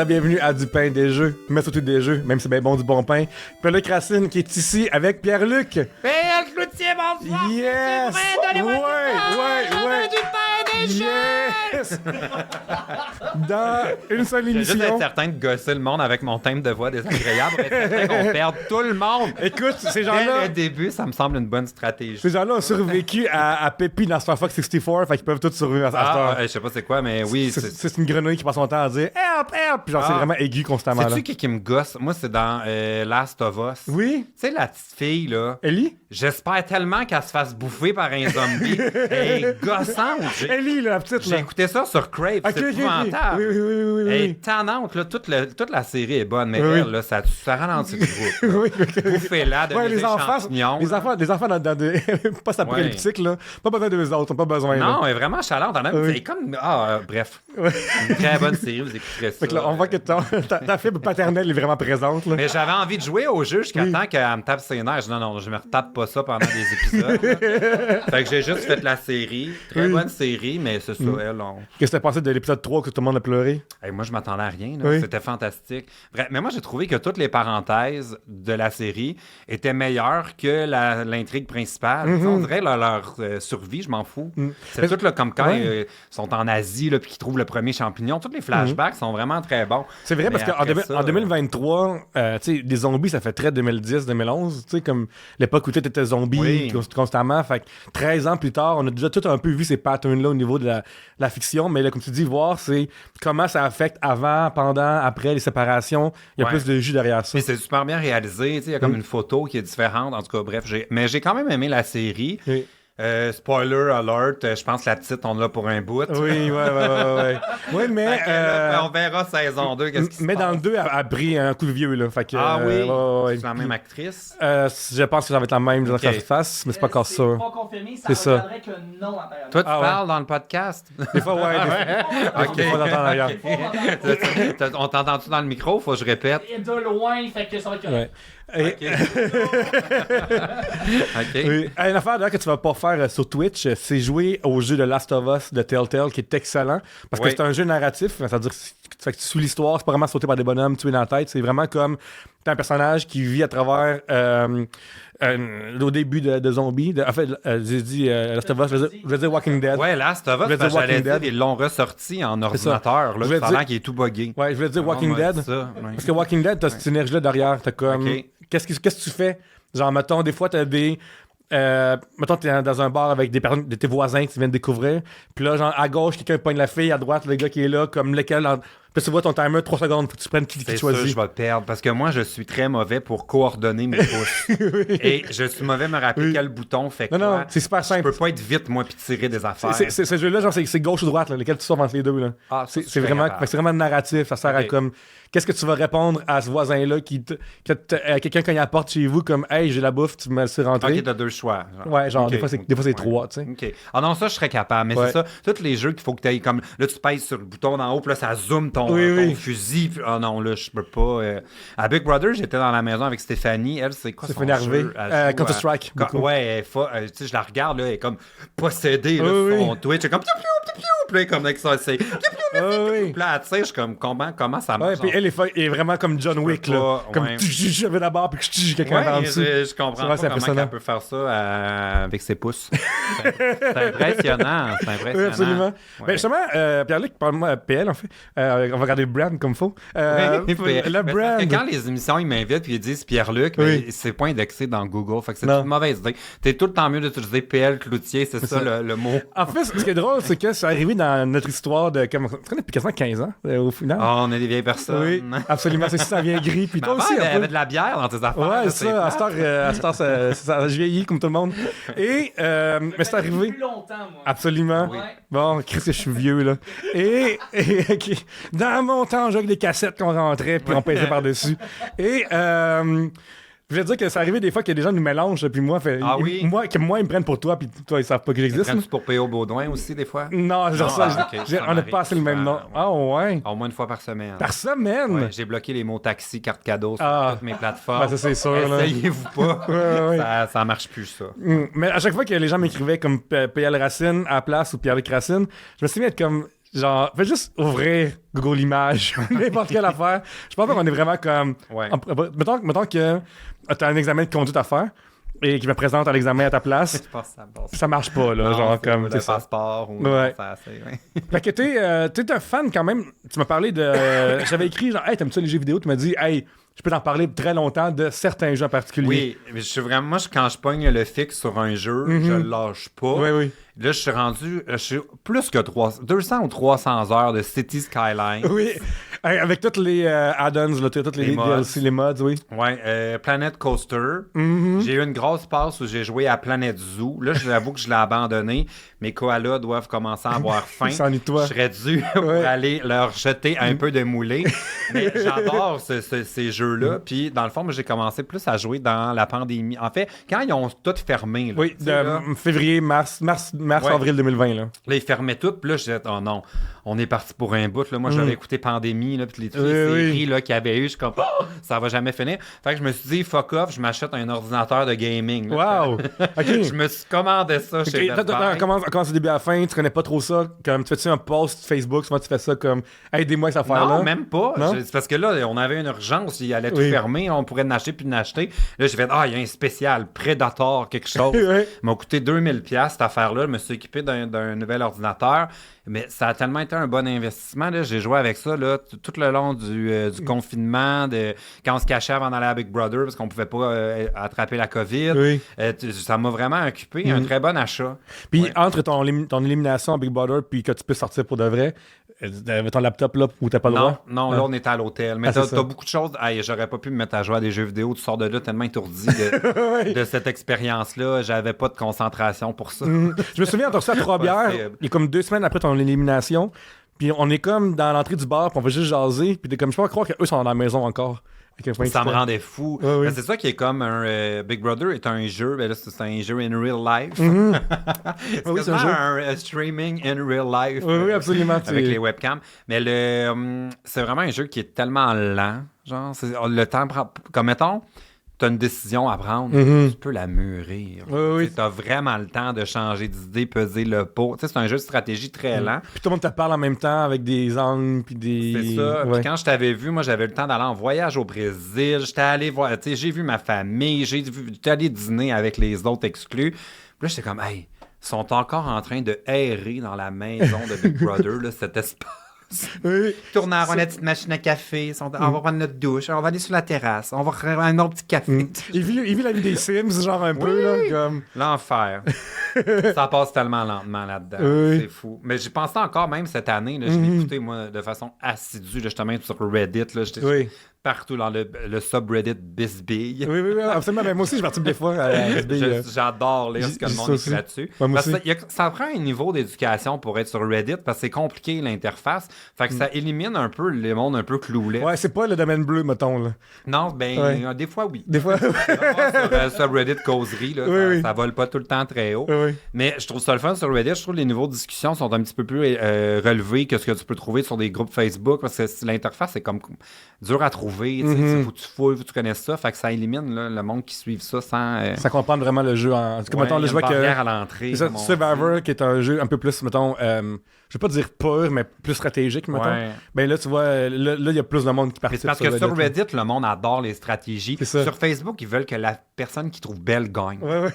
bienvenue à Du pain des jeux, mais surtout des jeux, même si c'est bien bon du bon pain. Pierre-Luc Racine qui est ici avec Pierre-Luc. Pierre-Luc Cloutier, bonsoir! Yes! Donnez-moi Ouais. du pain des jeux! Yes! Dans une seule J'ai juste émission. être certain de gosser le monde avec mon thème de voix désagréable pour être certain qu'on perde tout le monde. Écoute, ces Dès gens-là... le début, ça me semble une bonne stratégie. Ces gens-là ont survécu à Pépi dans Star Fox 64, fait qu'ils peuvent tous survivre à Star. Je sais pas c'est quoi, mais oui. C'est une grenouille qui passe son temps à dire help, help, puis genre c'est vraiment aigu constamment là. Sais-tu qui me gosse? Moi, c'est dans Last of Us. Oui, Tu sais, la petite fille, là. Ellie? J'espère tellement qu'elle se fasse bouffer par un zombie. Elle est gossante. Ellie, là, la petite J'ai là. écouté ça sur Crave. Ok, C'est ok, ok. épouvantable. Oui. Elle est tannante, là. Toute la série est bonne, mais Oui. elle, là, ça ralentit le groupe. Oui. Bouffez-la de Ouais, les enfants, champignons. les enfants dans des post-apocalyptiques, là, pas besoin d'eux autres, pas besoin. là. Non, elle est vraiment chalante. Oui. C'est comme... bref. Une très bonne série, vous écouterez ça. Fait que là, on voit que ta fibre paternelle est vraiment présente. Là. Mais j'avais envie de jouer au jeu jusqu'à temps qu'elle me tape ses nerfs. Je dis non, je me retape pas ça pendant des épisodes. Fait que j'ai juste fait la série. Très bonne série, mais c'est ça, elle, Qu'est-ce que t'as pensé de l'épisode 3 que tout le monde a pleuré? Hey, moi, je m'attendais à rien. Là. Oui. C'était fantastique. Bref, mais moi, j'ai trouvé que toutes les parenthèses de la série étaient meilleures que l'intrigue principale. Tu sais, on dirait leur survie, je m'en fous. C'est tout là, comme quand ils sont en Asie là, puis qu'ils trouvent le premier champignon. Tous les flashbacks sont vraiment très bons. C'est vrai, Mais parce qu'en après ça, en 2023, tu sais, des zombies, ça fait très 2010-2011, tu sais, comme l'époque où tu étais zombie Oui. constamment. Fait que 13 ans plus tard, on a déjà tout un peu vu ces patterns-là au niveau de la fiction, mais là, comme tu dis, voir, c'est comment ça affecte avant, pendant, après les séparations. Il y a Ouais. plus de jus derrière ça. Mais c'est super bien réalisé. Tu sais, il y a comme une photo qui est différente. En tout cas, bref, mais j'ai quand même aimé la série. Oui. Spoiler alert, je pense que la petite, on l'a pour un bout. Oui, ouais. Oui, mais... Fait que là, on verra saison 2, qu'est-ce qui se mais passe. dans le 2, elle a pris un coup de vieux, là. Fait que, Ah oui? ouais. C'est la même actrice? Je pense que ça va être la même dans Ok. sa face, mais c'est pas encore C'est sûr. pas confirmé, ça C'est ça. reviendrait que non à période. Toi, tu Ah ouais. parles dans le podcast? Des fois, ouais. Des fois, j'entends derrière. On t'entend-tu dans le micro? Faut que je répète. Et de loin, fait que ça va être correct. Ouais. OK. OK. Oui. Une affaire d'ailleurs que tu vas pas faire sur Twitch, c'est jouer au jeu de Last of Us de Telltale qui est excellent. Parce que Oui. c'est un jeu narratif, c'est-à-dire que tu suis l'histoire, c'est pas vraiment sauter par des bonhommes, tuer dans la tête. C'est vraiment comme t'as un personnage qui vit à travers au début de zombies. En fait, j'ai dit Last of Us, je veux dire Walking Dead. Ouais, Last of Us, Je voulais dire parce que j'allais Walking dire, Dead. ils l'ont ressorti en ça. ordinateur, là, Je voulais pendant dire- qu'il est tout buggé. Ouais, je voulais dire Walking On m'a Dead. dit ça, ouais. Parce que Walking Dead, t'as cette énergie-là derrière. T'as comme. Ok. Qu'est-ce que tu fais? Genre, mettons, des fois, t'as des. Mettons, t'es dans un bar avec des personnes, tes voisins que tu viens de découvrir. Puis là, genre, à gauche, quelqu'un pogne la fille, à droite, le gars qui est là, comme lequel. Puis tu vois ton timer, 3 secondes, faut que tu prennes qui C'est sûr, choisit. je vais perdre. Parce que moi, je suis très mauvais pour coordonner mes pouces. Et je suis mauvais à me rappeler Oui. quel bouton fait Non, quoi. non, c'est super Je simple. peux pas être vite, moi, puis tirer des affaires. Ce jeu-là, genre, c'est gauche ou droite, là, lesquels tu sauves entre les deux. Là. Ah, ça, C'est je suis vraiment, capable. fait que c'est vraiment narratif. Ça sert à Ok. comme. Qu'est-ce que tu vas répondre à ce voisin-là quelqu'un quand il apporte chez vous, comme hey, j'ai la bouffe, tu me laisses rentrer. Ok, t'as deux choix. Genre. Ouais, genre, Ok, des fois, c'est ouais. 3, tu sais. OK. Ah non, ça, je serais capable. Mais Ouais. c'est ça. Tous les jeux qu'il faut que tu ailles comme. Là, tu pèses sur le bouton d'en haut, puis là, ça zoome ton Oui. fusil. Puis, ah non, là, je peux pas. À Big Brother, j'étais dans la maison avec Stéphanie. Elle, c'est quoi Stéphanie son Harvey. jeu? Elle joue Counter-Strike, beaucoup. Ouais, tu sais, je la regarde, là, elle est comme possédée, là, Oui, sur son oui. Twitch. Elle est comme. Piou, piou, piou, piou. Puis là, comme avec ça, c'est. Piou, piou, piou, Ah, piou. oui. Puis là, tu sais, je suis comme, comment ça Ouais, marche? puis elle est vraiment comme John Wick, là. pas, Comme ouais. je vais d'abord, puis je quelqu'un Ouais, en dessous. je C'est comprends vrai, pas c'est comment impressionnant. elle peut faire ça avec ses pouces. C'est impressionnant. C'est impressionnant. Oui, absolument. Ouais. Ben justement, Pierre-Luc, parle-moi PL, en fait. On va regarder le brand comme faut. Oui, le mais brand. parce que quand les émissions, ils m'invitent puis ils disent Pierre-Luc, Oui. mais c'est pas indexé dans Google. Fait que c'est Non. une mauvaise idée. T'es tout le temps mieux d'utiliser PL Cloutier, c'est ça le mot. En fait, ce qui est drôle, c'est que c'est arrivé dans notre histoire de. Comme, on se connaît depuis quasiment 15 ans, au final. Oh, on est des vieilles personnes. Oui, absolument. C'est ça vient gris. Puis Mais toi avant, aussi, il y un avait peu. de la bière dans tes affaires. Ouais, là, ça, à Star, ça je vieillis comme tout le monde. Et, mais c'est arrivé. Plus longtemps, moi. Absolument. Ouais. Bon, Chris, je suis vieux, là. Ok. Dans mon temps, on jouait avec des cassettes qu'on rentrait, puis on pèsait par-dessus. Et, je veux dire que ça arrivait des fois que des gens nous mélangent, puis moi, Ah oui? moi, ils me prennent pour toi, puis toi, ils savent pas que j'existe. Prends-tu pour P.O. Baudouin aussi, des fois? Non, genre Non, ça, ok, j'ai- ça on n'a m'arrive pas assez le même nom. souvent, ouais. Ah ouais? Au moins une fois par semaine. Par semaine? Ouais, j'ai bloqué les mots taxi, carte cadeau sur Ah. toutes mes plateformes. Ben, ça, c'est sûr, là. Essayez-vous pas. Ouais. Ça marche plus, ça. Mais à chaque fois que les gens m'écrivaient comme PL Racine à la place ou Pierre-Luc Racine, je me suis mis à être comme. genre, fais juste ouvrir Google Images, n'importe quelle affaire. Je pense pas qu'on est vraiment comme... Ouais. Mettons que t'as un examen de conduite à faire et qu'il me présente à l'examen à ta place, Je pense que ça passe. ça marche pas, là, Non, genre c'est comme... le c'est ça. passeport ou Ouais. ça, c'est... Ouais. Fait que t'es un fan quand même. Tu m'as parlé de... J'avais écrit genre, hey, t'aimes-tu ça les jeux vidéo? Tu m'as dit, hey, je peux t'en parler très longtemps de certains jeux en particulier. Oui, mais je suis vraiment... Moi, quand je pogne le fixe sur un jeu, je le lâche pas. Oui, oui. Là, je suis rendu... Je suis plus que 200 ou 300 heures de City Skyline. Oui. Hey, avec toutes les add-ons, là, toutes les mods. DLC, les mods, oui. Ouais, Planet Coaster. J'ai eu une grosse passe où j'ai joué à Planet Zoo. Là, j'avoue que je l'ai abandonné. Mes koalas doivent commencer à avoir faim. Ils s'ennuient de toi. Je serais dû pour Ouais. aller leur jeter un peu de moulé. Mais j'adore ces jeux-là. Puis, dans le fond, moi, j'ai commencé plus à jouer dans la pandémie. En fait, quand ils ont tout fermé. Là, Oui, tu sais, là, février, mars, Ouais. avril 2020, là. là, ils fermaient tout. Puis là, je disais, oh non, on est parti pour un bout. Là. Moi, j'avais écouté Pandémie. Là, puis toutes les Oui, séries là, qu'il y avait eu. Je suis comme, oh, ça va jamais finir. Fait que je me suis dit, fuck off, je m'achète un ordinateur de gaming. Là. Wow! OK. Je me suis commandé ça chez Best Buy. On commence du début à la fin, tu connais pas trop ça. Comme, tu fais-tu un post Facebook, souvent tu fais ça comme, aidez-moi avec cette affaire-là. Non, même pas. Non? C'est parce que là, on avait une urgence. Il allait tout Oui. fermer. On pourrait en acheter puis en acheter. Là, j'ai fait, il y a un spécial Predator, quelque chose. Ouais. Il m'a coûté 2000$ cette affaire-là. Je me suis équipé d'un nouvel ordinateur. Mais ça a tellement été un bon investissement. Là. J'ai joué avec ça là, tout le long du confinement, quand on se cachait avant d'aller à Big Brother parce qu'on pouvait pas attraper la COVID. Oui. Ça m'a vraiment occupé. Un très bon achat. Puis Ouais. entre ton élimination à Big Brother puis que tu peux sortir pour de vrai, ton laptop là où t'as pas le droit. Non, là, on était à l'hôtel. Mais Ah, c'est ça. t'as beaucoup de choses. Hey, j'aurais pas pu me mettre à jouer à des jeux vidéo. Tu sors de là tellement étourdi de cette expérience-là. J'avais pas de concentration pour ça. Je me souviens, on a reçu à Trois-Bières, Possible. il y a comme 2 semaines après ton élimination, puis on est comme dans l'entrée du bar, puis on va juste jaser, puis t'es comme, je peux pas croire qu'eux sont dans la maison encore. À quel point Ça me c'était- rendait fou. Ouais, oui. Ben, c'est ça qui est comme un Big Brother est un jeu. Ben là, c'est un jeu in real life. c'est Oui, c'est un quasiment jeu. un streaming in real life. Oui, oui, absolument. Avec les webcams. Mais c'est vraiment un jeu qui est tellement lent. Genre, le temps prend. Comme mettons, tu as une décision à prendre, tu peux la mûrir. Oui. Tu as vraiment le temps de changer d'idée, peser le pot. Tu sais, c'est un jeu de stratégie très lent. Puis tout le monde te parle en même temps avec des angles, puis des... C'est ça. Ouais. Puis quand je t'avais vu, moi, j'avais le temps d'aller en voyage au Brésil. J'étais allé voir, tu sais, j'ai vu ma famille, j'étais allé dîner avec les autres exclus. Puis là, j'étais comme, hey, ils sont encore en train de errer dans la maison de Big Brother, là, cet espace. Oui. Tourner à la petite machine à café. On va prendre notre douche. On va aller sur la terrasse. On va faire un autre petit café. Il vit la vie des Sims, genre un peu, là, comme... L'enfer. Ça passe tellement lentement là-dedans. Oui. C'est fou. Mais j'ai pensé encore, même cette année, là, je l'ai écouté, moi, de façon assidue. Là, j'étais même sur Reddit. Là, j'étais Oui. partout dans le subreddit Bisbee. Oui, absolument. Mais moi aussi, je participe des fois à SB. J'adore lire ce que le monde écrit là-dessus. Ouais, moi Parce aussi. que ça prend un niveau d'éducation pour être sur Reddit parce que c'est compliqué l'interface. Fait que ça élimine un peu les mondes un peu cloulets. Ouais, c'est pas le domaine bleu, mettons, là. Non, ben, Ouais. des fois, oui. Des fois... Sur subreddit causerie, là, Oui. ça vole pas tout le temps très haut. Oui. Mais je trouve ça le fun sur Reddit. Je trouve que les niveaux de discussion sont un petit peu plus relevés que ce que tu peux trouver sur des groupes Facebook parce que l'interface est comme dur à trouver. Tu sais, faut que tu fouilles, faut que tu connaisses ça. Fait que ça élimine là, le monde qui suit ça sans. Ça comprend vraiment le jeu. En... Comme, mettons, là, je vois que... barrière à l'entrée. C'est ça, comme on Survivor, dit. qui est un jeu un peu plus, mettons, je vais pas dire pur, mais plus stratégique, mettons. Ouais. Ben là, tu vois, là, il y a plus de monde qui Mais participe. c'est parce que sur Reddit, le monde adore les stratégies. C'est ça. Sur Facebook, ils veulent que la personne qui trouve belle gagne. Ouais.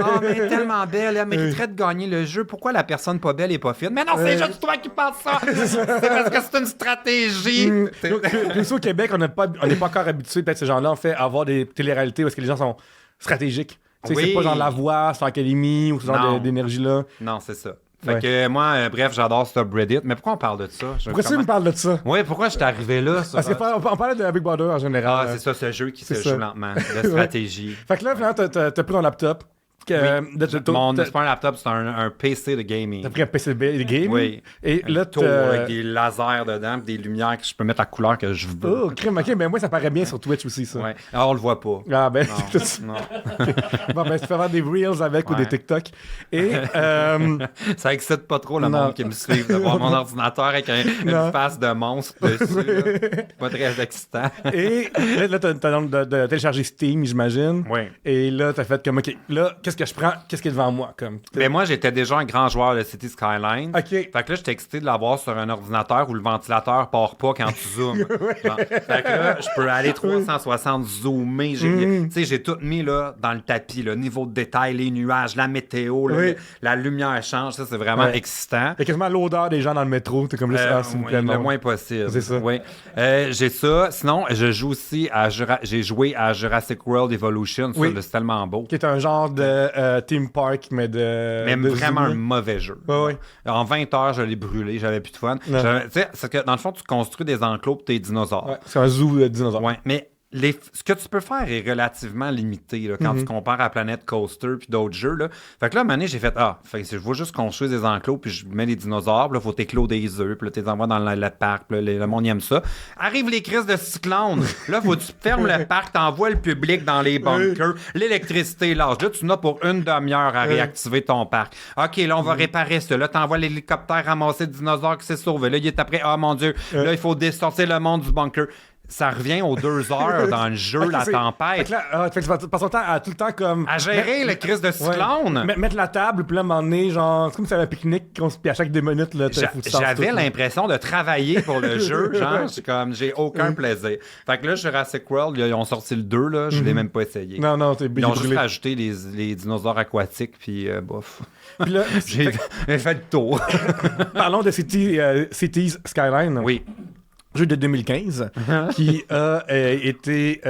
Ah, mais elle est tellement belle, elle mériterait de gagner le jeu. Pourquoi la personne pas belle est pas fine? Mais non, c'est juste toi qui penses ça! C'est parce que c'est une stratégie! Puis aussi au Québec, on n'est pas encore habitué, peut-être ces gens-là, en fait, à avoir des téléréalités parce que les gens sont stratégiques. Tu sais, Oui. c'est pas genre La Voix, Star Academy ou ce genre Non. d'énergie-là. Non, c'est ça. Fait Ouais. que moi, bref, j'adore subreddit. Mais pourquoi on parle de ça? Pourquoi tu me parles de ça? Oui, pourquoi je suis arrivé là? Parce qu'on parlait de Big Brother en général. Ah, c'est ça, ce jeu qui se c'est ça. joue lentement, de stratégie. Fait que là, finalement, t'as pris ton laptop. C'est pas un laptop, c'est un PC de gaming. T'as pris un PC de game. Oui. Et Un là, tour avec des lasers dedans, pis des lumières que je peux mettre à couleur que je veux. Oh, crime, ok, mais moi, ça paraît bien sur Twitch aussi, ça. Ouais. Ah, on le voit pas. Ah, ben, Non, non. bon, ben, tu peux faire des Reels avec ou Ouais. des TikTok. Et, Ça excite pas trop le Non. monde qui me suit de voir mon ordinateur avec une Non. face de monstre dessus. Là. Pas très excitant. et là, t'as donc de télécharger Steam, j'imagine. Oui. Et là, t'as fait comme, ok, là, qu'est-ce qu'est-ce que je prends, qu'est-ce qui est devant moi. Comme. Mais moi, j'étais déjà un grand joueur de City Skylines. OK. Fait que là, j'étais excité de l'avoir sur un ordinateur où le ventilateur part pas quand tu zoomes. Genre. Fait que là, je peux aller 360 zoomer. Tu sais, j'ai tout mis là, dans le tapis, le niveau de détail, les nuages, la météo, la lumière change. Ça, c'est vraiment excitant. Il y a quasiment l'odeur des gens dans le métro. T'es comme là, s'il vous plaît, le non. moins possible. C'est ça. Oui. J'ai ça. Sinon, je joue aussi à j'ai joué à Jurassic World Evolution. Ça, là, c'est tellement beau. Qui est un genre de theme park, mais de. Mais de vraiment zoo. un mauvais jeu. Ouais. En 20 heures, je l'ai brûlé, j'avais plus de fun. Tu sais, c'est que dans le fond, tu construis des enclos pour tes dinosaures. Ouais, c'est un zoo de dinosaures. Ouais, mais ce que tu peux faire est relativement limité là, quand tu compares à Planet Coaster puis d'autres jeux. Là. Fait que là, à un moment donné, j'ai fait fait que je veux juste construire des enclos puis je mets les dinosaures, puis là, faut t'éclore des œufs, puis là, tu les envoies dans le parc, puis là, le monde aime ça. Arrivent les crises de cyclones. Là, faut que tu fermes le parc, t'envoies le public dans les bunkers, l'électricité lâche. Là, tu n'as pour une demi-heure à réactiver ton parc. OK, là, on va réparer ça. Là, t'envoies l'hélicoptère ramasser le dinosaure qui s'est sauvé. Là, il est après, mon Dieu, là, il faut sortir le monde du bunker. Ça revient aux 2 heures dans le jeu, la tempête. Fait que là, tu passes ton temps à tout le temps comme. À gérer le crise de cyclone. Mettre la table, puis là, à un moment donné, genre, c'est comme si c'était un pique-nique, puis à chaque 2 minutes, là, j'avais l'impression de travailler pour le jeu. Genre, j'ai aucun plaisir. Fait que là, Jurassic World, ils ont sorti le 2, là, je l'ai même pas essayé. Non, t'es bien. Ils ont juste rajouté les dinosaures aquatiques, puis bof. Puis là, j'ai fait le tour. Parlons de Cities Skyline. Oui. Jeu de 2015 qui a été...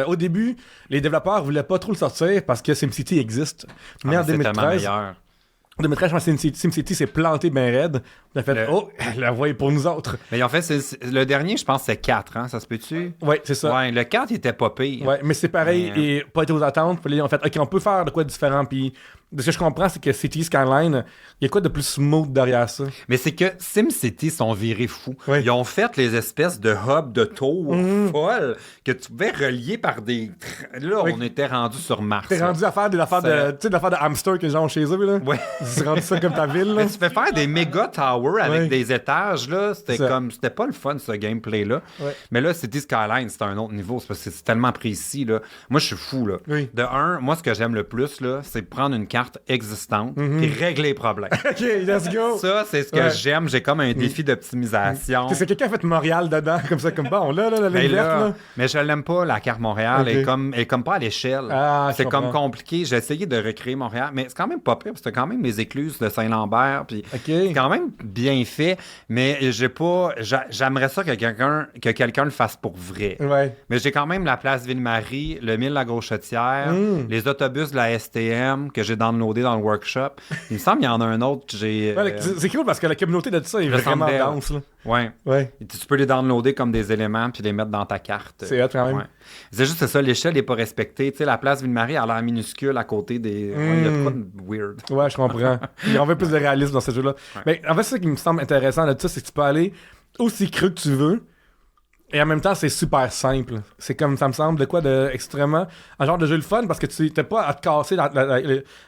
au début, les développeurs voulaient pas trop le sortir parce que SimCity existe. Mais en 2013... En 2013, je pense que SimCity s'est planté bien raide. On a fait la voie est pour nous autres. Mais en fait, le dernier, je pense, c'est 4, hein? Ça se peut-tu? Oui, c'est ça. Ouais, le 4, il était pas pire. Ouais, mais c'est pareil, et pas été aux attentes. Puis là, en fait, OK, on peut faire de quoi de différent. Puis de ce que je comprends, c'est que City Skyline, il y a quoi de plus smooth derrière ça? Mais c'est que SimCity sont virés fous. Oui. Ils ont fait les espèces de hubs de tours folles que tu pouvais relier par des... Là, on était rendu sur Mars. T'es rendu à faire des affaires de hamster que les gens ont chez eux, là? Ouais. C'est rendu ça comme ta ville, là? Mais tu fais faire des méga towers avec des étages, là. C'était pas le fun, ce gameplay-là. Ouais. Mais là, City Skyline, c'est un autre niveau. C'est parce que c'est tellement précis, là. Moi, je suis fou, là. Oui. De un, moi, ce que j'aime le plus, là, c'est prendre une carte existante et régler les problèmes. OK, let's go! Ça, c'est ce que j'aime. J'ai comme un défi d'optimisation. C'est quelqu'un a fait Montréal dedans, comme ça, comme bon, là, la Mais, ligne verte, là. mais je l'aime pas, la carte Montréal. Ok. Elle est comme pas à l'échelle. Ah, je c'est comme comprends. compliqué. J'ai essayé de recréer Montréal, mais c'est quand même pas pire, parce que c'est quand même les écluses de Saint-Lambert. Puis OK. c'est quand même bien fait, mais j'aimerais ça que quelqu'un le fasse pour vrai. Ouais. Mais j'ai quand même la place Ville-Marie, le 1000 La Gauchetière, les autobus de la STM que j'ai downloadé dans le workshop. Il me semble qu'il y en a un autre que j'ai... Ouais, c'est cool parce que la communauté de ça est le vraiment Centre Bell. dense, là. Ouais. Ouais. Et tu peux les downloader comme des éléments puis les mettre dans ta carte. C'est hot quand même. Ouais. C'est juste ça, l'échelle n'est pas respectée. Tu sais, la place Ville-Marie a l'air minuscule à côté des... Ouais, il y a de quoi de weird. Ouais, je comprends. Il y en veut plus de réalisme dans ce jeu-là. Mais en fait, c'est ça qui me semble intéressant de ça, c'est que tu peux aller aussi cru que tu veux. Et en même temps, c'est super simple. C'est comme, ça me semble, de quoi de extrêmement... Un genre de jeu le fun, parce que tu n'es pas à te casser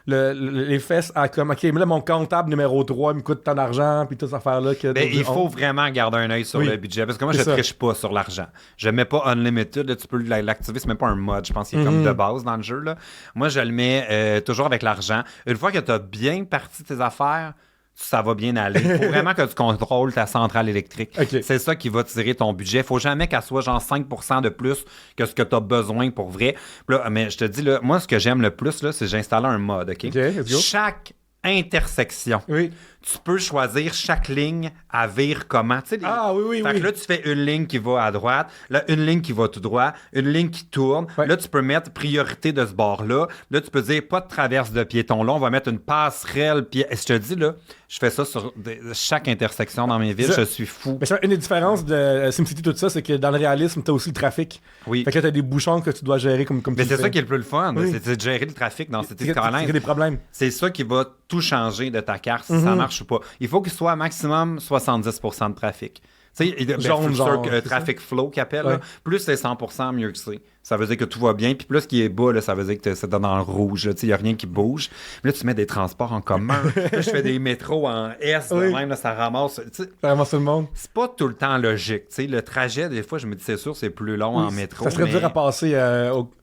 les fesses à comme, OK, mais là, mon comptable numéro 3, il me coûte tant d'argent, puis toute cette affaire-là. Ben, il faut vraiment garder un œil sur le budget, parce que moi, je ne triche pas sur l'argent. Je ne mets pas Unlimited, là, tu peux l'activer, c'est même pas un mode, je pense qu'il est comme de base dans le jeu. Là. Moi, je le mets toujours avec l'argent. Une fois que tu as bien parti tes affaires, ça va bien aller. Il faut vraiment que tu contrôles ta centrale électrique. Okay. C'est ça qui va tirer ton budget. Il faut jamais qu'elle soit genre 5% de plus que ce que tu as besoin pour vrai. Là, mais je te dis, là, moi, ce que j'aime le plus, là, c'est que j'ai installé un mode. OK? Let's go. Chaque intersection, tu peux choisir chaque ligne à vire comment. Tu sais, oui. Fait que là, tu fais une ligne qui va à droite, là, une ligne qui va tout droit, une ligne qui tourne. Ouais. Là, tu peux mettre priorité de ce bord-là. Là, tu peux dire pas de traverse de piéton. Là, on va mettre une passerelle. Je te dis, là, je fais ça sur chaque intersection dans mes villes. Je suis fou. Mais une des différences de SimCity, tout ça, c'est que dans le réalisme, t'as aussi le trafic. Oui. Fait que là, t'as des bouchons que tu dois gérer comme Mais tu c'est fais. ça qui est le plus le fun. Oui. C'est de gérer le trafic dans City C'est Skyline. des problèmes. C'est ça qui va tout changer de ta carte si ça marche ou pas. Il faut qu'il soit maximum 70% de trafic. Tu sais, Jaune, genre, c'est traffic flow qu'ils appellent, Ouais. là, plus c'est 100%, mieux que c'est. Ça veut dire que tout va bien. Puis plus qui est bas, là, ça veut dire que c'est dans le rouge. Il n'y a rien qui bouge. Mais là, tu mets des transports en commun. Là, je fais des métros en S. Oui. Même, là, ça ramasse. Tu sais, Vraiment, tout le monde. c'est pas tout le temps logique. Tu sais, le trajet, des fois, je me dis, c'est sûr, c'est plus long en métro. Ça serait mais... dur à passer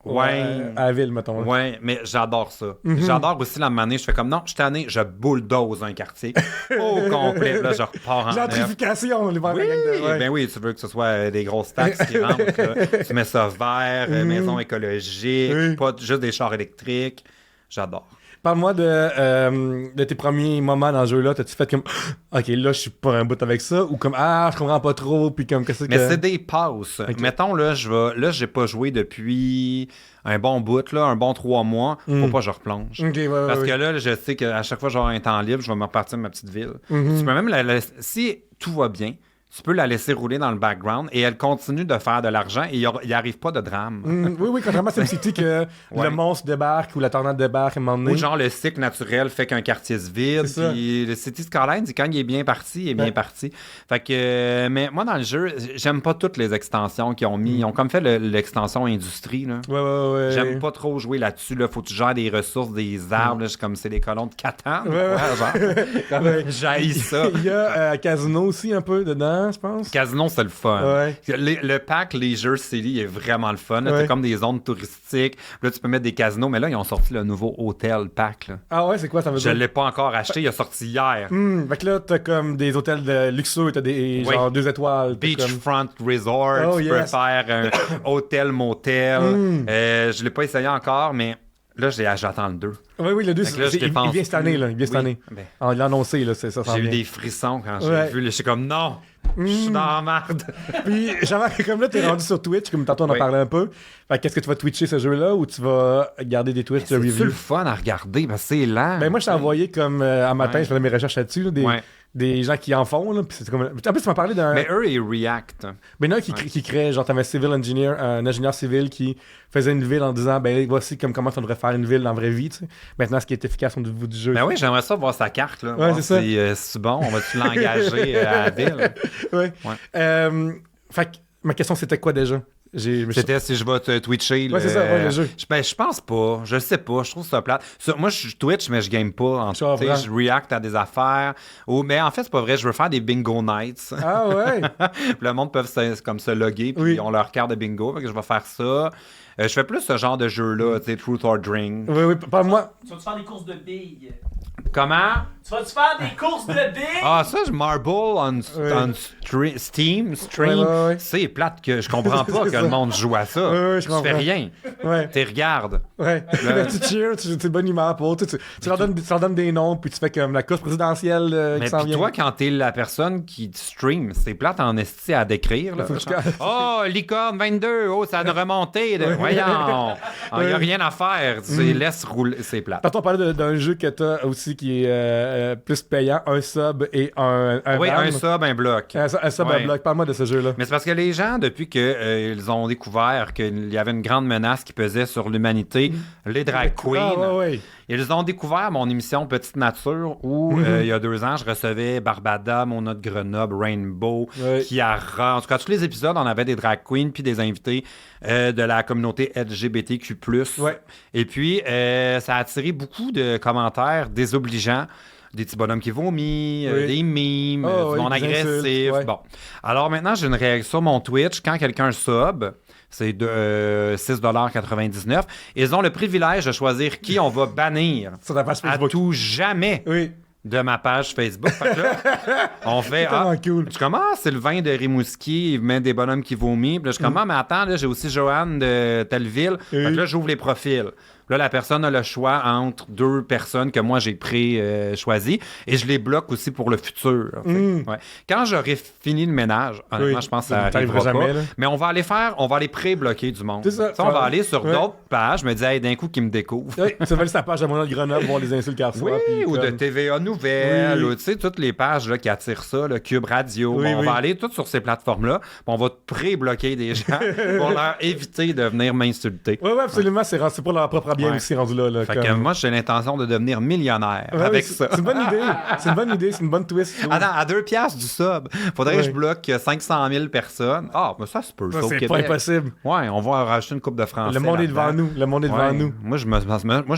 Ouais. à la ville, mettons. là. Ouais, mais j'adore ça. Mhm. J'adore aussi la manée. Je fais comme, non, je suis tanné, je bulldoze un quartier au complet. Là, je repars en neuf. Gentrification, les Oui, ouais. ben oui, tu veux que ce soit des grosses taxes qui rentrent. Là. Tu mets ça vert, maison écologique, Oui. pas juste des chars électriques. J'adore. Parle-moi de tes premiers moments dans ce jeu-là. T'as-tu fait comme OK, là, je suis pas un bout avec ça ou comme ah, je comprends pas trop, puis comme qu'est-ce que. Mais c'est des passes. Mettons, là, j'ai pas joué depuis un bon bout, là, un bon 3 mois. Faut pas que je replonge. OK, ouais, ouais, Parce ouais. que là, je sais qu'à chaque fois que j'aurai un temps libre, je vais me repartir de ma petite ville. Mhm. Tu peux même si tout va bien, tu peux la laisser rouler dans le background et elle continue de faire de l'argent et il n'y arrive pas de drame. Oui, oui, contrairement à SimCity que Ouais. le monstre débarque ou la tornade débarque à un moment donné. Ou genre le cycle naturel fait qu'un quartier se vide. C'est ça. Puis le City Skyline, quand il est bien parti, il est bien Ouais. parti. Fait que, mais moi dans le jeu, j'aime pas toutes les extensions qu'ils ont mis. Ils ont comme fait l'extension industrie. Là. Ouais, ouais, ouais. J'aime pas trop jouer là-dessus. Là. Faut que tu gères des ressources, des arbres. Là, comme c'est les colons de Catan. Ouais, ouais. Genre. Ouais. J'haïs ça. Il y a Casino aussi un peu dedans, je pense. Casino, c'est le fun. Ouais. Le pack Leisure City est vraiment le fun. Là, Ouais. t'as comme des zones touristiques. Là, tu peux mettre des casinos. Mais là, ils ont sorti le nouveau Hotel Pack. Là. Ah ouais, c'est quoi ça veut Je dire? l'ai pas encore acheté. Il a sorti hier. Fait que là, t'as comme des hôtels de luxueux, t'as des Oui. genre 2 étoiles. t'as comme- Beachfront Resort, Oh, tu peux yes. faire un hôtel-motel. Je l'ai pas essayé encore, mais là, j'attends le 2. Oui, oui, le 2, Fait que là, je il dépense vient cette année, là. Il vient cette Oui. année. Ben, Ah, il l'a annoncé, là, c'est ça. s'en j'ai eu vient. des frissons quand j'ai Ouais. vu. Là, je suis comme, non, je suis dans la merde. Puis, j'aimerais que comme là, t'es rendu sur Twitch, comme tantôt on en Oui. parlait un peu. Fait qu'est-ce que tu vas twitcher ce jeu-là ou tu vas garder des Twitch de C'est-tu review? le fun à regarder? Parce que c'est lent. Ben moi, je t'ai envoyé comme un matin, Ouais. je faisais mes recherches là-dessus, là, Ouais. des gens qui en font. Là, puis c'est comme... En plus, tu m'as parlé d'un. Mais eux, ils react. Mais il y en a qui créait, genre, t'avais un civil engineer, un ingénieur civil qui faisait une ville en disant, ben voici comme comment on devrait faire une ville en vraie vie, tu sais. Maintenant, ce qui est efficace au niveau du jeu. Ben oui, j'aimerais ça voir sa carte. Là, Ouais, voir c'est ça. si c'est bon, on va-tu l'engager à la ville? Ouais. Ouais. Fait que ma question, c'était quoi déjà? C'était si je vais te twitcher. Ouais, c'est ça, ouais, le jeu. Je pense pas. Je sais pas. Je trouve ça plate. Moi, je Twitch, mais je game pas. En Je fait, comprends. je react à des affaires. Mais en fait, c'est pas vrai. Je veux faire des bingo nights. Ah ouais? Puis le monde peut comme se loguer, puis Oui. ils ont leur carte de bingo. Fait que je vais faire ça. Je fais plus ce genre de jeu-là, tu sais, Truth or Drink. Oui, oui, parle-moi. Tu vas-tu faire des courses de billes? Comment? Tu vas-tu faire des courses de billes? Ah, ça, je marble on Steam, stream. Ouais. C'est plate que je comprends pas C'est que ça. le monde joue à ça. Ouais, je tu fais comprends. rien. Ouais. Tu regardes. Ouais. Ben, tu cheers, tu bonne humeur pour. Tu leur donnes des noms, puis tu fais comme la course présidentielle Mais qui s'en puis vient. toi, quand t'es la personne qui te stream, c'est plate en esti à décrire. Là. Faut que je- Genre, oh, licorne 22, oh, ça a remonté. Voyons, il n'y a rien à faire. Tu laisses rouler, c'est plate. Tantôt, on parlait d'un jeu que t'as aussi qui est plus payant, un sub et un Oui, ban. un sub, un bloc. Un sub, Ouais. un bloc. Parle-moi de ce jeu-là. Mais c'est parce que les gens, depuis qu'ils ont découvert qu'il y avait une grande menace qui pesait sur l'humanité, les drag queens, Ah, ouais. ils ont découvert mon émission Petite Nature où, il y a 2 ans, je recevais Barbada, Mona de Grenoble, Rainbow, Ouais. Chiara. En tout cas, tous les épisodes, on avait des drag queens puis des invités de la communauté LGBTQ+. Ouais. Et puis, ça a attiré beaucoup de commentaires désobligeants. Des petits bonhommes qui vomissent, Oui. des mimes, Ah, du oui, monde des agressif. insultes, ouais. Bon. Alors maintenant, j'ai une réaction sur mon Twitch. Quand quelqu'un sub, c'est de 6,99 $. Ils ont le privilège de choisir qui on va bannir Sur ta page à Facebook. tout jamais Oui. de ma page Facebook. Fait que là, on fait... C'est tellement cool. Tu commences, c'est le vin de Rimouski, il met des bonhommes qui vomissent. Puis là, je commence, mais attends, là, j'ai aussi Joanne de Telleville. Fait que là, j'ouvre les profils. Là, la personne a le choix entre 2 personnes que moi, j'ai choisies. Et je les bloque aussi pour le futur. Fait que, ouais. Quand j'aurai fini le ménage, honnêtement, Oui. je pense que Ça ça t'arrivera arrivera jamais, pas. là. Mais on va aller pré-bloquer du monde. C'est ça. Tu sais, on va aller sur Ouais. d'autres pages. Je me dis, hey, d'un coup, qui me découvre. Oui, tu vas sur ta page de Mona de Grenoble, voir les insultes qu'elle reçoit. Oui, puis ou de comme- TVA Nouvelles, Oui. ou tu sais, toutes les pages là, qui attirent ça, le Cube Radio. Oui, Bon, on oui. va aller toutes sur ces plateformes-là, puis on va pré-bloquer des gens pour leur éviter de venir m'insulter. Oui, oui, absolument. C'est pour leur propre Ouais, bien Ouais. aussi rendu là. Fait que moi, j'ai l'intention de devenir millionnaire Ouais, avec oui, ça. c'est une bonne idée. C'est une bonne idée, c'est une bonne twist. je trouve. Attends, à 2 piastres du sub, faudrait que Ouais. je bloque 500 000 personnes. Ah, mais ça se peut, Ça, ça, au c'est Québec. pas impossible. Ouais, on va racheter une coupe de français. Le monde est devant là-dedans. nous. Le monde est devant Ouais. nous. Moi, je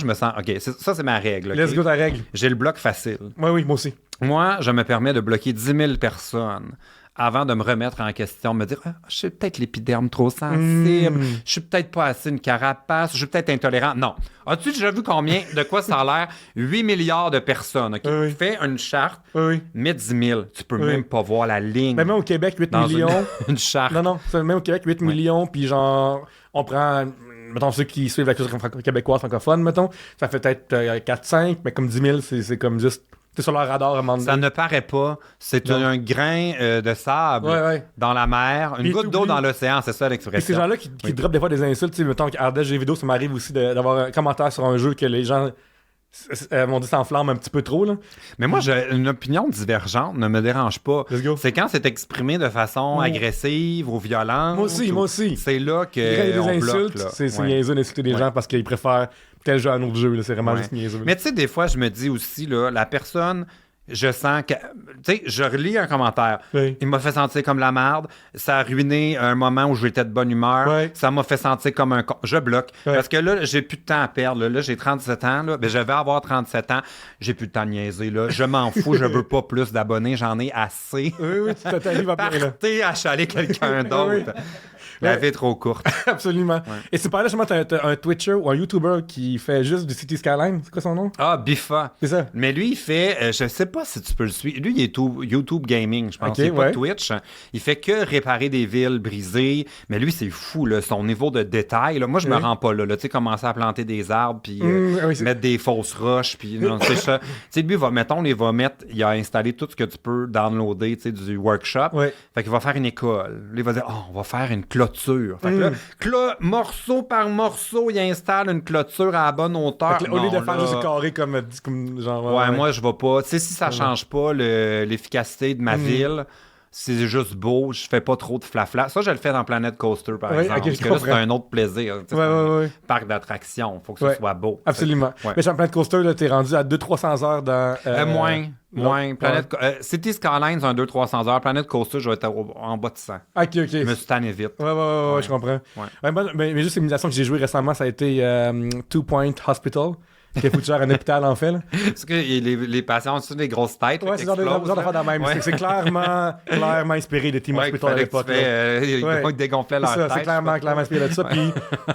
me sens... OK, ça, c'est ma règle. OK? Let's go ta règle. J'ai le bloc facile. Oui, moi aussi. Moi, je me permets de bloquer 10 000 personnes avant de me remettre en question, me dire je suis peut-être l'épiderme trop sensible, je suis peut-être pas assez une carapace, je suis peut-être intolérant. Non. As-tu déjà vu de quoi ça a l'air? 8 milliards de personnes. OK? Oui. Fais une charte, Oui. mets 10 000. Tu peux Oui. même pas voir la ligne Même au Québec, 8 dans millions. une charte. Non, c'est même au Québec, 8 millions, puis genre, on prend, mettons, ceux qui suivent la culture québécoise francophone, mettons, ça fait peut-être 4-5, mais comme 10 000, c'est comme juste, c'est sur leur radar à un moment donné. Ça ne paraît pas. C'est Non. un grain de sable Ouais. dans la mer, une Puis goutte d'eau t'oublies- dans l'océan, c'est ça Puis ces l'expression. gens-là qui droppent des fois des insultes, tu sais, mettons qu'Ardèche Jeux vidéo, ça m'arrive aussi d'avoir un commentaire sur un jeu que les gens m'ont dit s'enflamment un petit peu trop, là. Mais moi, j'ai une opinion divergente, ne me dérange pas. Let's go. C'est quand c'est exprimé de façon agressive ou violente. Moi aussi. C'est là Quand il y a que des on insultes, bloque, là. c'est Ouais. niaiseux d'insulter des Ouais. gens parce qu'ils préfèrent tel jeu à un autre jeu, là. C'est vraiment Ouais. juste niaiseux. Mais tu sais, des fois, je me dis aussi, là, la personne, je sens que... Tu sais, je relis un commentaire. Oui. Il m'a fait sentir comme la merde. Ça a ruiné un moment où j'étais de bonne humeur. Ouais. Ça m'a fait sentir comme un con. Je bloque. Ouais. Parce que là, j'ai plus de temps à perdre. Là, j'ai 37 ans. Là. Ben, je vais avoir 37 ans. J'ai plus de temps de niaiser. Là. Je m'en fous. Je veux pas plus d'abonnés. J'en ai assez. Oui, tu t'arrives à bien, là. Partez achaler quelqu'un d'autre. La vie est trop courte. Absolument. Et tu parlais justement, t'as un Twitcher ou un YouTuber qui fait juste du City Skyline. C'est quoi son nom? Ah, Biffa. C'est ça. Mais lui, il fait, je sais pas si tu peux le suivre. Lui, il est YouTube Gaming, je pense. Ok, C'est pas ouais. Twitch. Il fait que réparer des villes brisées. Mais lui, c'est fou, là, son niveau de détail. Là. Moi, je me Oui. rends pas là. Tu sais, commencer à planter des arbres, puis Oui, mettre des fausses roches, puis non, c'est ça. Tu sais, lui, il a installé tout ce que tu peux downloader, tu sais, du workshop. Ouais. Fait qu'il va faire une école. Là, il va dire, on va faire une clôture. Fait que là, morceau par morceau, il installe une clôture à la bonne hauteur. Fait que, au lieu de Non, faire là, juste carré comme genre. Ouais, moi, je vais pas. Tu sais, si ça change pas l'efficacité de ma ville, c'est juste beau, je fais pas trop de flafla. Ça, je le fais dans Planet Coaster, par Ouais, exemple. ok, je parce que là, c'est comprends. un autre plaisir. Tu sais, Ouais, c'est un ouais. parc d'attractions. Faut que Ouais. ce soit beau. Absolument. Ouais. Mais sur Planet Coaster, là, t'es rendu à 200-300 heures dans. Moins. non. City Skylines, un 200-300 heures. Planet Coaster, je vais être en bas de 100. Ok. Je me suis tanné vite. Ouais, je comprends. Ouais, moi, mais juste l'émulation que j'ai joué récemment, ça a été Two Point Hospital, qui est foutu un hôpital, en fait. Là. Parce que les patients ont des grosses têtes. là, Ouais, qui c'est genre explosent, d'affaire là. de même. Ouais. C'est clairement inspiré de Team Ouais, qu'il Hospital à fallait que l'époque. tu là. fais, Ouais. ils dégonflaient C'est leur ça, tête. c'est clairement inspiré de ça. Puis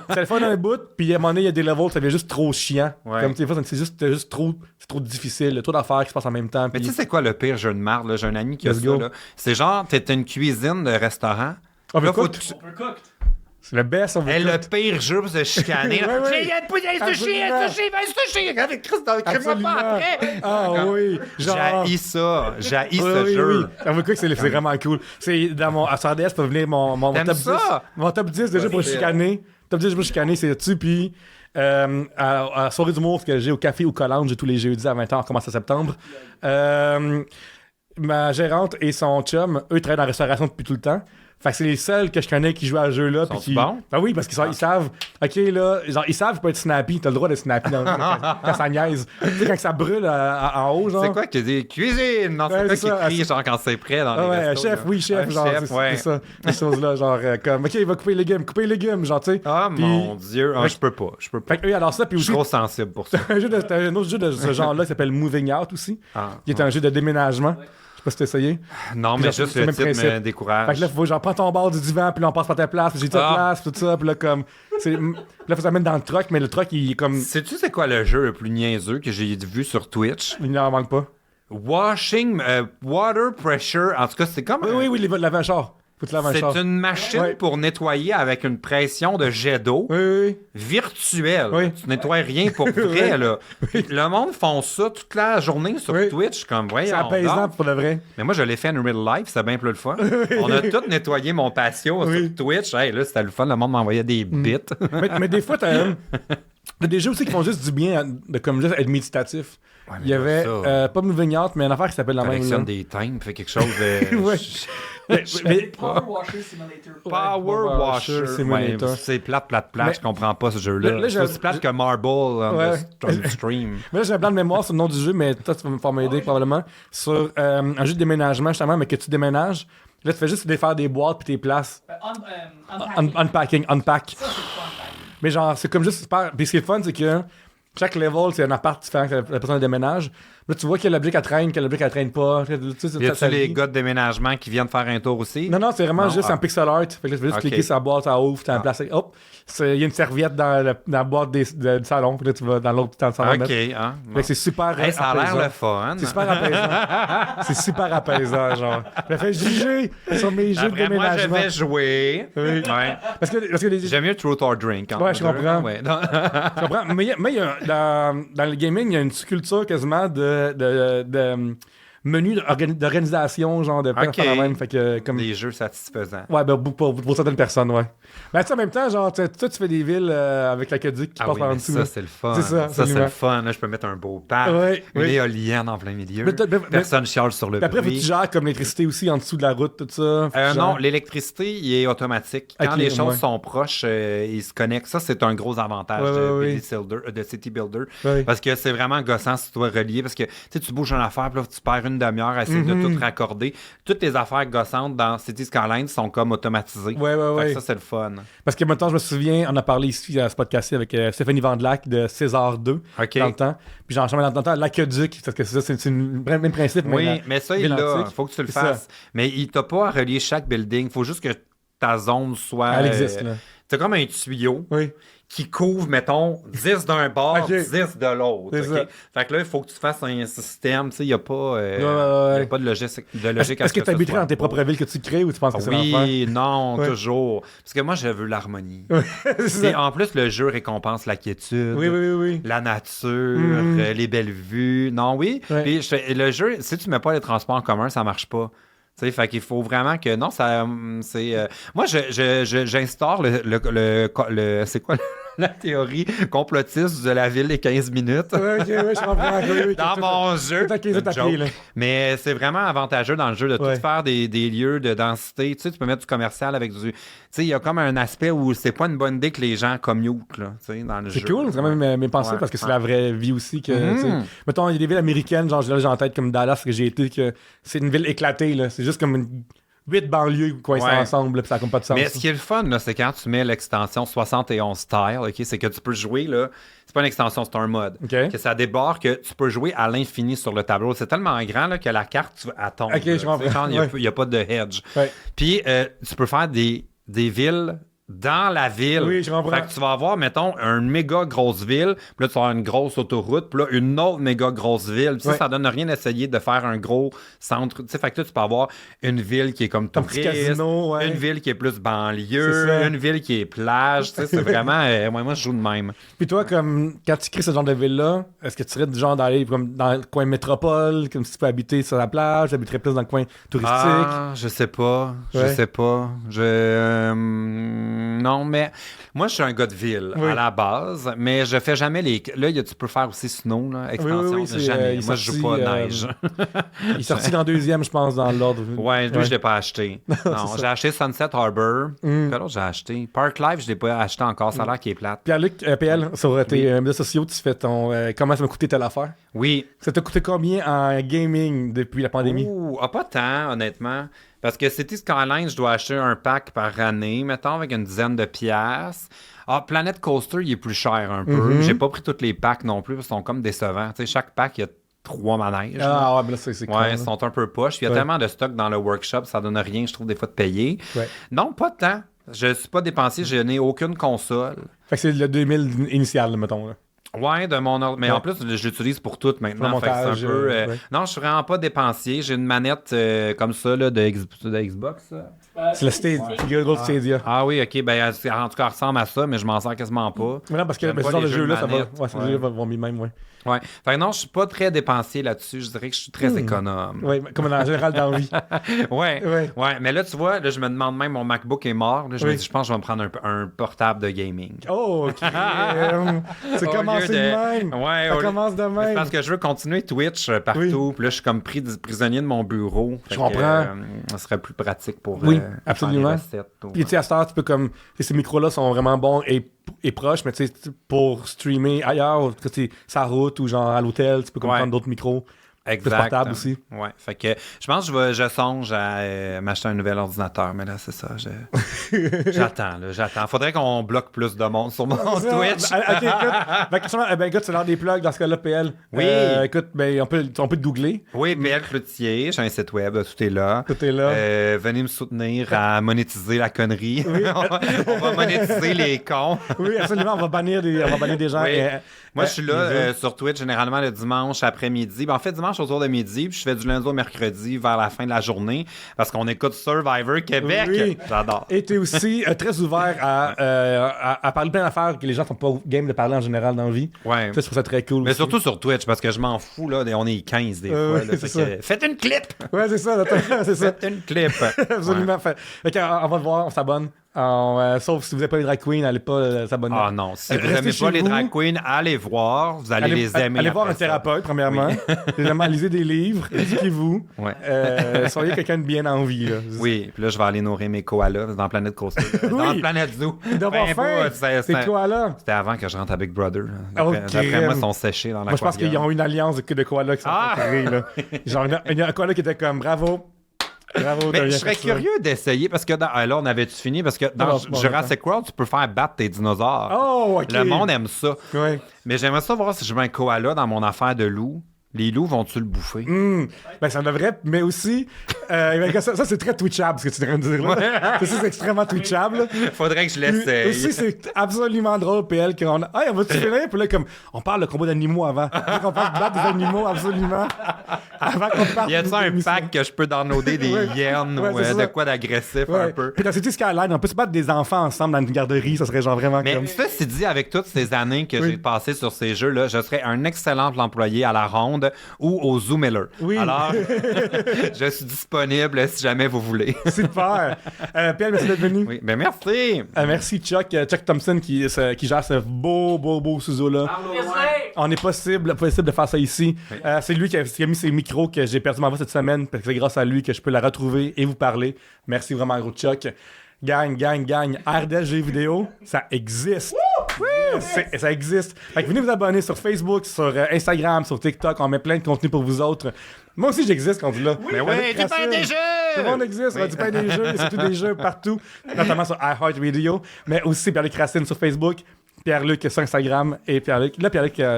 c'est le fun d'un bout, puis à un moment donné, il y a des levels, ça devient juste trop chiant. Ouais. Comme des fois, c'est juste trop difficile, trop d'affaires qui se passent en même temps. Mais puis- tu sais, c'est quoi le pire jeu de marde? Là? J'ai un ami qui a Let's ça. go. Là. C'est genre, t'es une cuisine de restaurant. Ah, mais Là, faut écoute, que tu- Overcooked. c'est le best, on veut Hey, le pire jeu pour se chicaner. là. Ouais, ouais. J'ai une poulet, un sushi, un sushi, un sushi. Regarde, Christ, crée-moi Absolument. pas après. Ah oui, genre... J'haïs ça. J'haïs Oui, ce oui, jeu. oui. J'avoue que c'est vraiment cool. C'est dans mon à RDS peut venir mon T'aimes top 10. ça? Mon top 10 déjà pour c'est- chicaner. Top 10 pour chicaner, c'est là-dessus. Puis à la soirée d'humour que j'ai au café au Collange tous les jeudis à 20h, on commence en septembre. Ma gérante et son chum, eux, travaillent dans la restauration depuis tout le temps. Fait que c'est les seuls que je connais qui jouent à ce jeu-là. puis Sont-ils qui... bons? Ben oui, parce qu'ils ils savent. OK, là, genre, ils savent qu'il peut être snappy. T'as le droit d'être snappy quand ça niaise. Tu sais, quand ça brûle en haut, genre. C'est quoi qui dit cuisine? Non, Ouais, c'est c'est quoi ça. qui crie genre quand c'est prêt dans Ah les ouais, restos, chef, là? oui, chef, Un genre, chef, c'est ouais. ça, ces choses-là, genre, comme, OK, il va couper les légumes, genre, tu sais. Ah Puis- mon Dieu, ah, je peux pas. Fait qu'eux, ils adorent ça, puis Je suis aussi, trop sensible pour ça. t'as un autre jeu de ce genre-là qui s'appelle Moving Out aussi, Ah, qui est un jeu de déménagement. Je sais pas si t'as essayé. non, mais Genre, juste c'est le le même titre me principe. Fait que décourage. là, faut genre, prends ton bord du divan, puis là, on passe par ta place, puis j'ai ta Ah. place, puis tout ça, puis là, comme, puis là, faut ça mettre dans le truck, mais le truck, il est comme, Sais-tu c'est quoi le jeu le plus niaiseux que j'ai vu sur Twitch? il n'en manque pas. Washing Water Pressure. En tout cas, c'est comme... Oui, laver un char. Faut te laver un char. C'est une machine Ouais. pour nettoyer avec une pression de jet d'eau Oui. virtuelle. Oui. Tu nettoies rien pour vrai, là. Le monde font ça toute la journée sur Oui. Twitch, comme, C'est voyons apaisant donc. pour de vrai. Mais moi, je l'ai fait en real life, c'est bien plus le fun. On a tout nettoyé mon patio Oui. sur Twitch. Hey, là, c'était le fun, le monde m'envoyait des bits. mais des fois, t'as des jeux aussi qui font juste du bien de comme juste être méditatif. Il y avait ça. pas Moving Out, mais une affaire qui s'appelle la même. Collectionne là. des thèmes, fait quelque chose de... Ouais. Power Washer Simulator. Power Washer Simulator. Ouais, c'est plate, Mais- je comprends pas ce jeu-là. Là, C'est aussi plate que Marble on Ouais. the Stream. Mais là, j'ai un blanc de mémoire sur le nom du jeu, mais toi, tu vas me faire m'aider probablement. Sur un jeu de déménagement, justement, mais que tu déménages. Là, tu fais juste défaire des boîtes puis tes places. Unpack. Ça, c'est le fun. Mais genre, c'est comme juste super. Puis ce qui est fun, c'est que chaque level, c'est un appart différent que la personne déménage. Là, tu vois quel objet qu'elle traîne, quel objet qu'elle traîne pas. Tu sais, Y ça a-tu les vit. gars de déménagement qui viennent faire un tour aussi? Non, non, c'est vraiment Non? juste Ah. en pixel art. Fait que là, tu veux juste Ok. cliquer sur la boîte, ça ouvre, t'as un place. Hop, il y a une serviette dans la boîte du salon. Puis là, tu vas dans l'autre dans le salon. OK, mettre. hein? Fait que c'est super Hey, ça a l'air apaisant. le fun. C'est super apaisant. C'est super apaisant, genre. Je fait juger sur mes jeux de Après, moi, je déménagement. vais jouer. Oui. Ouais. Parce que les J'aime mieux Truth or Drink. Ouais, je comprends. Ouais. Je comprends. Mais il y a, dans le gaming, il y a une culture quasiment de menu d'organisation, genre de Ok. faire la même. Fait que, comme... Des jeux satisfaisants. Ouais, ben, pour certaines personnes, ouais. Ben, tu sais, en même temps, genre, toi, tu fais des villes avec l'aqueduc qui Ah passe oui, par en mais dessous. ça, là. c'est le fun. C'est ça, c'est absolument. le fun. Là, je peux mettre un beau parc, Ouais, une oui. éolienne en plein milieu. Mais Personne chiale sur le Puis après, faut que bruit. tu gères comme l'électricité aussi en dessous de la route, tout ça. Faut que tu Non, gères. l'électricité, il est automatique. Quand Ok, les choses ouais. sont proches, ils se connectent. Ça, c'est un gros avantage Ouais, de, ouais, Billy ouais. Silder- de City Builder. Ouais. Parce que c'est vraiment gossant si tu dois relier. Parce que tu bouges une affaire, puis là, tu perds une demi-heure à essayer de tout raccorder. Toutes les affaires gossantes dans City Skylines sont comme automatisées. Ouais, ouais, Fait que ouais. ça, c'est le fun. Parce que maintenant, je me souviens, on a parlé ici à ce podcast-ci avec Stéphanie Vandelac de César 2 OK. dans le temps. Puis j'en change dans le temps l'aqueduc, parce que c'est ça, c'est le même principe. Oui, mais ça, il est là. antique. Il faut que tu le C'est ça. fasses. Mais il t'a pas à relier chaque building. Il faut juste que ta zone soit... Elle existe, là. C'est comme un tuyau Oui. qui couvre, mettons, 10 d'un bord, Ok. 10 de l'autre. C'est OK? ça. Fait que là, il faut que tu fasses un système. Tu sais, il n'y a pas, ouais. y a pas de logique, à Est-ce que ce tu habiterais soit dans tes beau. propres villes que tu crées ou tu penses que c'est l'enfer? Oui, non, Ouais. toujours. Parce que moi, je veux l'harmonie. C'est Et ça. en plus, le jeu récompense la quiétude. Oui, oui, oui, oui. La nature, les belles vues. Non, oui. Ouais. Puis le jeu, si tu mets pas les transports en commun, ça marche pas. Tu sais, fait qu'il faut vraiment que... Non, ça... c'est... moi, j'instaure c'est quoi la théorie complotiste de la ville des 15 minutes Ouais, ok, ouais, je comprends. Oui, oui, dans tout- mon jeu. tout à 15 Joke. attaqués, là. Mais c'est vraiment avantageux dans le jeu de Ouais. tout faire des lieux de densité. Tu sais, tu peux mettre du commercial avec du... Tu sais, il y a comme un aspect où c'est pas une bonne idée que les gens commutent, là, tu sais, dans le jeu. C'est cool, c'est quand même mes pensées Ouais. parce que c'est la vraie vie aussi. Que, Mhm. tu sais, mettons, il y a des villes américaines, genre j'ai en tête comme Dallas que j'ai été, que c'est une ville éclatée, là. C'est juste comme une 8 banlieues coincées Ouais. ensemble, là, puis ça n'a comme pas de sens. Mais ce qui est le fun, là, c'est quand tu mets l'extension 71 Style, OK, c'est que tu peux jouer, là, c'est pas une extension, c'est un mode. OK. Que ça déborde, que tu peux jouer à l'infini sur le tableau. C'est tellement grand là, que la carte, elle tombe. OK, là. je comprends. Tu sais, genre, Ouais. Il n'y a pas de hedge. Ouais. Puis, tu peux faire des villes dans la ville. Oui, je comprends. Fait que tu vas avoir, mettons, une méga grosse ville, puis là, tu vas avoir une grosse autoroute, puis là, une autre méga grosse ville. Puis Ouais. ça donne rien d'essayer de faire un gros centre. Tu sais, fait que là, tu peux avoir une ville qui est comme Un petit touriste, casino, ouais. une ville qui est plus C'est banlieue, ça. une ville qui est plage. Tu sais, c'est vraiment... moi, je joue de même. Puis toi, comme quand tu crées ce genre de ville-là, est-ce que tu serais du genre d'aller comme dans le coin métropole, comme si tu peux habiter sur la plage, habiterais plus dans le coin touristique? Ah, je sais pas. Je Ouais. sais pas. Non, mais moi, je suis un gars de ville Oui. à la base, mais je fais jamais les. Là, tu peux faire aussi snow, là, extension. oui, c'est, jamais. il est Moi, je joue sorti, pas neige. Il est sorti dans le deuxième, je pense, dans l'ordre. Ouais, lui, je l'ai pas acheté. Non, ça. j'ai acheté Sunset Harbor. Quel autre j'ai acheté? Park Life, je l'ai pas acheté encore. Ça a l'air qu'il est plate. Pierre-Luc, PL, sur tes médias sociaux, tu fais ton comment ça m'a coûté telle affaire? Oui. Ça t'a coûté combien en gaming depuis la pandémie? Ouh, pas tant, honnêtement. Parce que City Skylines, je dois acheter un pack par année, mettons, avec une dizaine de piastres. Ah, Planet Coaster, il est plus cher un peu. J'ai pas pris tous les packs non plus, parce qu'ils sont comme décevants. Tu sais, chaque pack, il y a 3 manèges. là. Ah ouais, mais là, c'est con, Ouais, là. ils sont un peu poches. Il y a Ouais. tellement de stock dans le workshop, ça donne rien, je trouve, des fois, de payer. Ouais. Non, pas tant. Je suis pas dépensier, je n'ai aucune console. Fait que c'est le 2000 initial, là, mettons. Là. Ouais, de mon ordre. Mais Ouais. en plus, je l'utilise pour tout maintenant. Pour le Fait que c'est montage, un peu. ouais. Non, je suis vraiment pas dépensier. J'ai une manette comme ça là, de Xbox. Ça. C'est le Stadia, le gros Stadia. Ah oui, ok. Ben, en tout cas, elle ressemble à ça, mais je m'en sers quasiment pas. Mais non, parce que J'aime ben, pas ce genre les de jeux de jeu-là, ça va. manette. Ouais, ces Ouais. jeux-là vont mis même, ouais. Ouais. Fait que non, je suis pas très dépensier là-dessus. Je dirais que je suis très économe. Ouais, comme en général dans la vie. Ouais. Ouais. Ouais. Mais là, tu vois, là, je me demande même, mon MacBook est mort. Là, je me Oui. dis, je pense que je vais me prendre un portable de gaming. Oh, ok. C'est Au comment commencer de même. Ouais, Ça commence de même. C'est parce que je veux continuer Twitch partout. Puis là, je suis comme prisonnier de mon bureau. Je comprends. Ça serait plus pratique pour Oui, faire absolument. des recettes. Puis tu sais, à cette heure, tu peux comme... Ces micros-là sont vraiment bons et proches, mais tu sais, pour streamer ailleurs, tu sais, sa route ou genre à l'hôtel, tu peux comme prendre d'autres micros. Exact. Plus portable aussi. Ouais. Fait que je pense que je songe à m'acheter un nouvel ordinateur, mais là, c'est ça. J'attends. Faudrait qu'on bloque plus de monde sur mon Twitch. OK, écoute, c'est l'heure des plugs dans ce cas-là, PL. Oui. Écoute, on peut te googler. Oui, PL Cloutier, j'ai un site web, tout est là. Tout est là. Venez me soutenir à monétiser la connerie. Oui. on va monétiser les cons. Oui, absolument. On va bannir des gens. Oui. Moi, je suis là sur Twitch généralement le dimanche après-midi. Ben, en fait, dimanche autour de midi, puis je fais du lundi au mercredi vers la fin de la journée parce qu'on écoute Survivor Québec. Oui. J'adore. Et tu es aussi très ouvert à parler plein d'affaires que les gens sont pas game de parler en général dans la vie. Ouais. Ça, je trouve ça très cool. Mais aussi. surtout sur Twitch parce que je m'en fous, là. On est 15 des fois. Là, c'est ça. Faites une clip! Ouais, c'est ça. C'est ça. Faites une clip! Absolument. Ouais. Fait on va le voir, on s'abonne. Sauf si vous n'avez pas les drag queens, n'allez pas s'abonner. Ah non, si vous Restez n'aimez chez pas les vous. drag queens, allez voir, vous allez les aimer. Allez voir un après ça. thérapeute, premièrement. Deuxièmement, lisez des livres, éduquez-vous. Ouais. Soyez quelqu'un de bien en vie. Là. Oui, puis là, je vais aller nourrir mes koalas dans Planète Coaster. Dans Planète Zoo. D'avoir faim, c'est quoi là? C'était avant que je rentre avec Brother. Oh, D'après moi, ils sont séchés dans la Moi, je pense qu'ils ont une alliance de koalas qui sont créés. Là. Genre, il y a un koala qui était comme bravo. Bravo, mais je serais curieux d'essayer parce que là, on avait-tu fini? Parce que dans Jurassic World, tu peux faire battre tes dinosaures. Oh, OK. Le monde aime ça. Ouais. Mais j'aimerais ça voir si je mets un koala dans mon affaire de loup. Les loups vont-tu le bouffer? Ben, ça devrait, mais aussi, ça c'est très twitchable ce que tu viens de dire là. Ça, c'est extrêmement twitchable. Faudrait que je l'essaye. Aussi, c'est absolument drôle, PL, qu'on a. Hey, on va-tu finir? Puis là, comme, on parle de combat d'animaux avant. On parle de battre des animaux, absolument. Avant qu'on parle. Y a-tu un pack que je peux downloader des hyènes ou de quoi d'agressif un peu? Puis dans City Skyline, on peut se battre des enfants ensemble dans une garderie, ça serait genre vraiment mais comme. Mais ceci dit, avec toutes ces années que j'ai passées sur ces jeux-là, je serais un excellent employé à la ronde ou au Zoo Miller. Oui. Alors, je suis disponible si jamais vous voulez. Super. PL, merci d'être venu. Oui, ben merci. Merci Chuck Thompson qui gère ce beau ciseau-là. On n'est possible de faire ça ici. Oui. C'est lui qui a mis ses micros que j'ai perdu ma voix cette semaine, parce que c'est grâce à lui que je peux la retrouver et vous parler. Merci vraiment, gros Chuck. Gagne. RDLG vidéo, ça existe. Ça existe. Fait que venez vous abonner sur Facebook, sur Instagram, sur TikTok. On met plein de contenu pour vous autres. Moi aussi, j'existe quand tu là. Mais oui, du pain des jeux! Tout le monde existe. On a du pain des jeux. C'est tout des jeux partout, notamment sur iHeartRadio, mais aussi Pierre-Luc Racine sur Facebook, Pierre-Luc sur Instagram et Pierre-Luc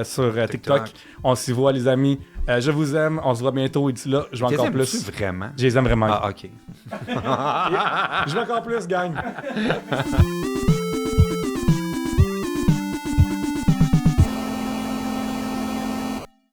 sur TikTok. On s'y voit, les amis. Je vous aime. On se voit bientôt. Et d'ici là, je veux encore plus. Vraiment? Je les aime vraiment. Ah, OK. Je veux encore plus, gang.